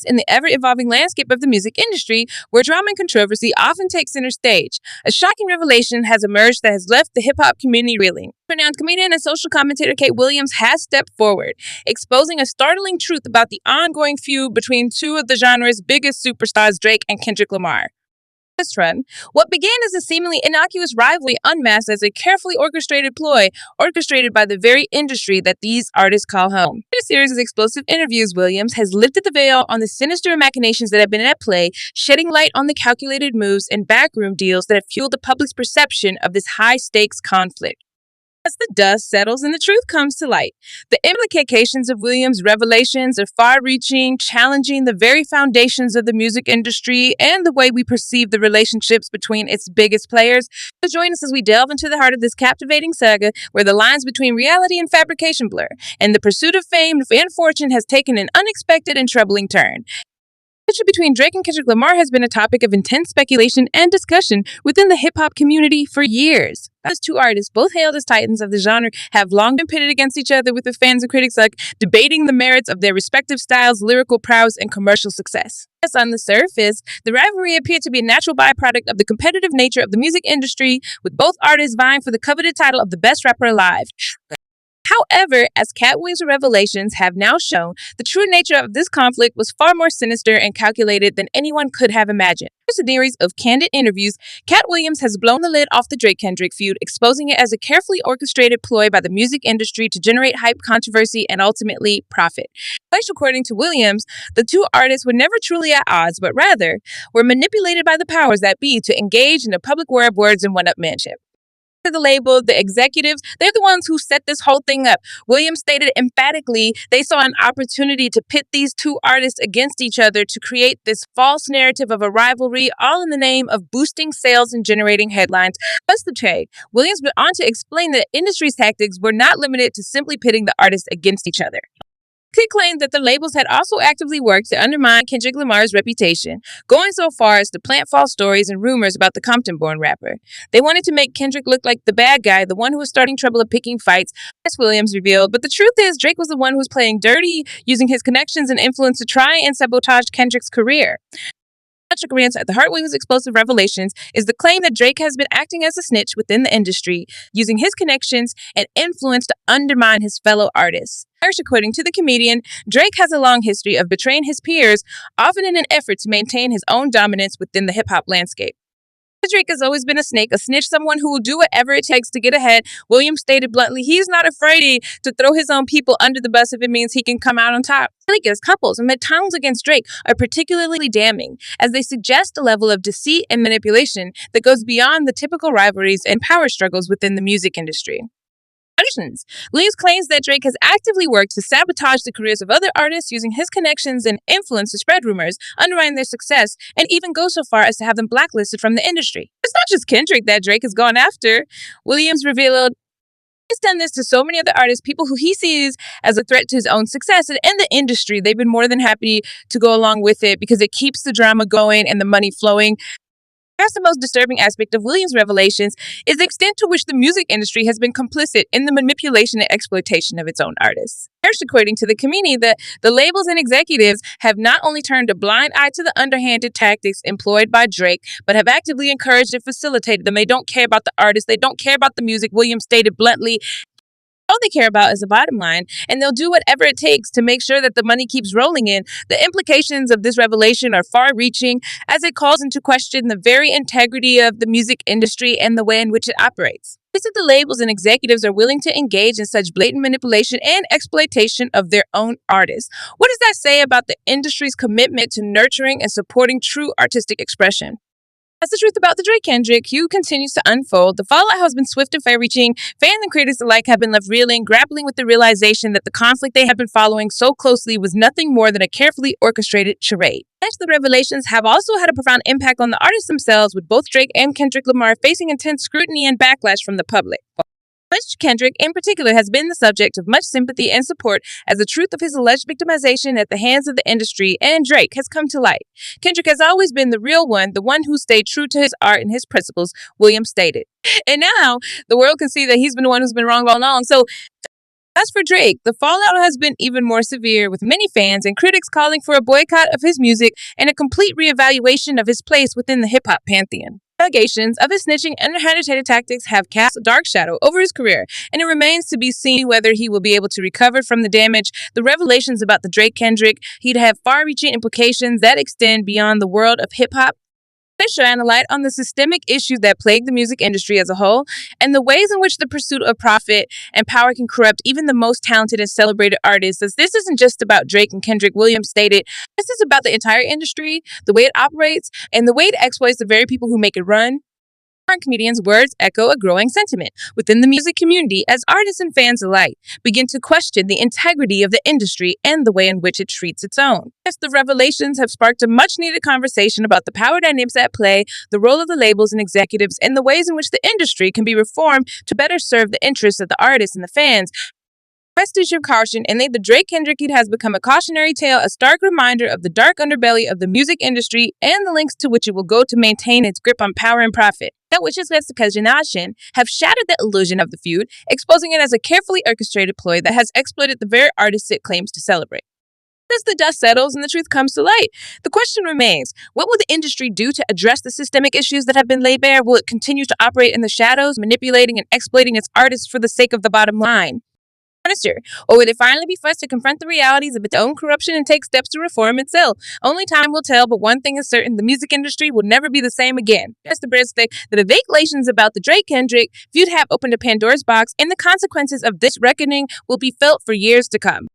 In the ever-evolving landscape of the music industry, where drama and controversy often take center stage, a shocking revelation has emerged that has left the hip-hop community reeling. Renowned comedian and social commentator Katt Williams has stepped forward, exposing a startling truth about the ongoing feud between two of the genre's biggest superstars, Drake and Kendrick Lamar. This run, what began as a seemingly innocuous rivalry unmasked as a carefully orchestrated ploy orchestrated by the very industry that these artists call home. In a series of explosive interviews, Williams has lifted the veil on the sinister machinations that have been at play, shedding light on the calculated moves and backroom deals that have fueled the public's perception of this high-stakes conflict. As the dust settles and the truth comes to light, the implications of Williams' revelations are far-reaching, challenging the very foundations of the music industry and the way we perceive the relationships between its biggest players. So join us as we delve into the heart of this captivating saga, where the lines between reality and fabrication blur, and the pursuit of fame and fortune has taken an unexpected and troubling turn. The relationship between Drake and Kendrick Lamar has been a topic of intense speculation and discussion within the hip-hop community for years. Those two artists, both hailed as titans of the genre, have long been pitted against each other, with the fans and critics alike debating the merits of their respective styles, lyrical prowess, and commercial success. Yes, on the surface, the rivalry appeared to be a natural byproduct of the competitive nature of the music industry, with both artists vying for the coveted title of the best rapper alive. However, as Katt Williams' revelations have now shown, the true nature of this conflict was far more sinister and calculated than anyone could have imagined. In a series of candid interviews, Katt Williams has blown the lid off the Drake-Kendrick feud, exposing it as a carefully orchestrated ploy by the music industry to generate hype, controversy, and ultimately profit. According to Williams, the two artists were never truly at odds, but rather were manipulated by the powers that be to engage in a public war of words and one-upmanship. The label, the executives, they're the ones who set this whole thing up. Williams stated emphatically they saw an opportunity to pit these two artists against each other to create this false narrative of a rivalry, all in the name of boosting sales and generating headlines. Plus the trade, Williams went on to explain that industry's tactics were not limited to simply pitting the artists against each other. He claimed that the labels had also actively worked to undermine Kendrick Lamar's reputation, going so far as to plant false stories and rumors about the Compton-born rapper. They wanted to make Kendrick look like the bad guy, the one who was starting trouble and picking fights, as Williams revealed. But the truth is, Drake was the one who was playing dirty, using his connections and influence to try and sabotage Kendrick's career. At the heart of Williams' explosive revelations is the claim that Drake has been acting as a snitch within the industry, using his connections and influence to undermine his fellow artists. According to the comedian, Drake has a long history of betraying his peers, often in an effort to maintain his own dominance within the hip-hop landscape. Drake has always been a snake, a snitch, someone who will do whatever it takes to get ahead. Williams stated bluntly, he's not afraid to throw his own people under the bus if it means he can come out on top. His couples and tones against Drake are particularly damning, as they suggest a level of deceit and manipulation that goes beyond the typical rivalries and power struggles within the music industry. Williams claims that Drake has actively worked to sabotage the careers of other artists, using his connections and influence to spread rumors, undermine their success, and even go so far as to have them blacklisted from the industry. It's not just Kendrick that Drake has gone after. Williams revealed he's done this to so many other artists, people who he sees as a threat to his own success. And in the industry, they've been more than happy to go along with it because it keeps the drama going and the money flowing. Perhaps the most disturbing aspect of Williams' revelations is the extent to which the music industry has been complicit in the manipulation and exploitation of its own artists. According to the community, the labels and executives have not only turned a blind eye to the underhanded tactics employed by Drake, but have actively encouraged and facilitated them. They don't care about the artists. They don't care about the music. Williams stated bluntly, all they care about is the bottom line, and they'll do whatever it takes to make sure that the money keeps rolling in. The implications of this revelation are far-reaching, as it calls into question the very integrity of the music industry and the way in which it operates. The labels and executives are willing to engage in such blatant manipulation and exploitation of their own artists. What does that say about the industry's commitment to nurturing and supporting true artistic expression? As the truth about the Drake-Kendrick feud continues to unfold, the fallout has been swift and far-reaching. Fans and critics alike have been left reeling, grappling with the realization that the conflict they have been following so closely was nothing more than a carefully orchestrated charade. The revelations have also had a profound impact on the artists themselves, with both Drake and Kendrick Lamar facing intense scrutiny and backlash from the public. Kendrick, in particular, has been the subject of much sympathy and support as the truth of his alleged victimization at the hands of the industry and Drake has come to light. Kendrick has always been the real one, the one who stayed true to his art and his principles, Williams stated. And now the world can see that he's been the one who's been wrong all along. So As for Drake, the fallout has been even more severe, with many fans and critics calling for a boycott of his music and a complete reevaluation of his place within the hip-hop pantheon. Allegations of his snitching and underhanded tactics have cast a dark shadow over his career, and it remains to be seen whether he will be able to recover from the damage. The revelations about the Drake-Kendrick, he'd have far-reaching implications that extend beyond the world of hip-hop. They shine a light on the systemic issues that plague the music industry as a whole, and the ways in which the pursuit of profit and power can corrupt even the most talented and celebrated artists. As this isn't just about Drake and Kendrick Williams stated, this is about the entire industry, the way it operates, and the way it exploits the very people who make it run. Current comedians' words echo a growing sentiment within the music community as artists and fans alike begin to question the integrity of the industry and the way in which it treats its own. Yes, the revelations have sparked a much-needed conversation about the power dynamics at play, the role of the labels and executives, and the ways in which the industry can be reformed to better serve the interests of the artists and the fans. Message of caution, and the Drake-Kendrick feud has become a cautionary tale, a stark reminder of the dark underbelly of the music industry and the lengths to which it will go to maintain its grip on power and profit. That which has led to machinations have shattered the illusion of the feud, exposing it as a carefully orchestrated ploy that has exploited the very artists it claims to celebrate. As the dust settles and the truth comes to light, the question remains, what will the industry do to address the systemic issues that have been laid bare? Will it continue to operate in the shadows, manipulating and exploiting its artists for the sake of the bottom line? Sinister, or will it finally be forced to confront the realities of its own corruption and take steps to reform itself? Only time will tell, but one thing is certain, the music industry will never be the same again. Just the breadstick, the speculations about the Drake-Kendrick feud have opened a Pandora's box, and the consequences of this reckoning will be felt for years to come.